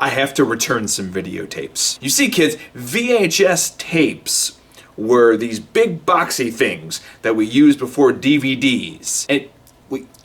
I have to return some videotapes. You see, kids, VHS tapes were these big boxy things that we used before DVDs. And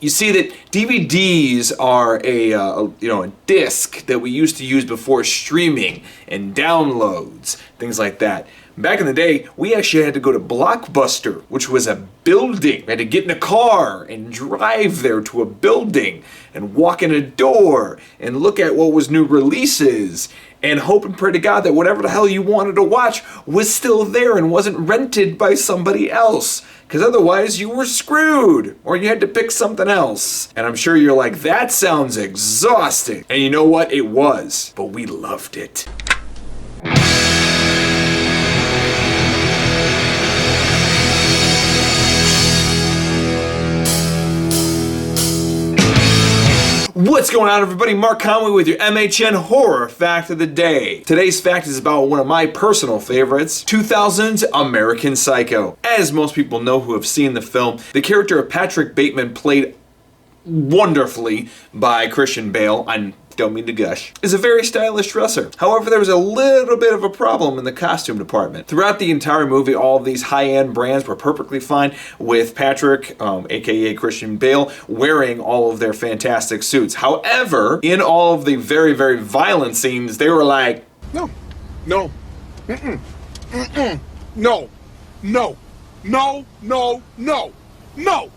you see that DVDs are a disc that we used to use before streaming and downloads, things like that. Back in the day, we actually had to go to Blockbuster, which was a building. We had to get in a car and drive there to a building and walk in a door and look at what was new releases and hope and pray to God that whatever the hell you wanted to watch was still there and wasn't rented by somebody else. Because otherwise you were screwed, or you had to pick something else. And I'm sure you're like, that sounds exhausting. And you know what? It was, but we loved it. What's going on, everybody? Mark Conway with your MHN Horror Fact of the Day. Today's fact is about one of my personal favorites, 2000's American Psycho. As most people know who have seen the film, the character of Patrick Bateman, played wonderfully by Christian Bale, I don't mean to gush, is a very stylish dresser. However, there was a little bit of a problem in the costume department. Throughout the entire movie, all of these high-end brands were perfectly fine with Patrick, aka Christian Bale, wearing all of their fantastic suits. However, in all of the very, very violent scenes, they were like, no, no, mm-mm, mm-mm, no, no, no, no, no, no.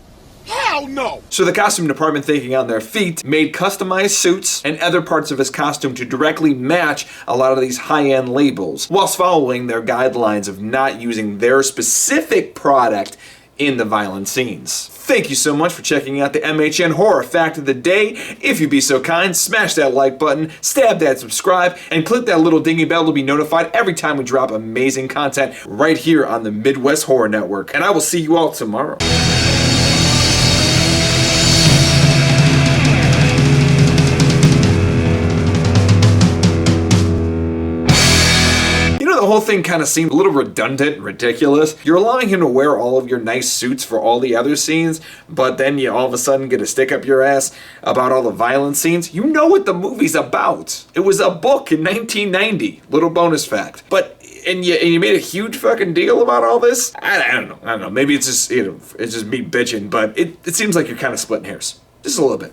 Hell no! So the costume department, thinking on their feet, made customized suits and other parts of his costume to directly match a lot of these high-end labels, whilst following their guidelines of not using their specific product in the violent scenes. Thank you so much for checking out the MHN Horror Fact of the Day. If you'd be so kind, smash that like button, stab that subscribe, and click that little dingy bell to be notified every time we drop amazing content right here on the Midwest Horror Network. And I will see you all tomorrow. The whole thing kind of seemed a little redundant and ridiculous. You're allowing him to wear all of your nice suits for all the other scenes, but then you all of a sudden get a stick up your ass about all the violent scenes. You know what the movie's about. It was a book in 1990. Little bonus fact. But and you made a huge fucking deal about all this? I don't know. Maybe it's just it's just me bitching, but it seems like you're kind of splitting hairs. Just a little bit.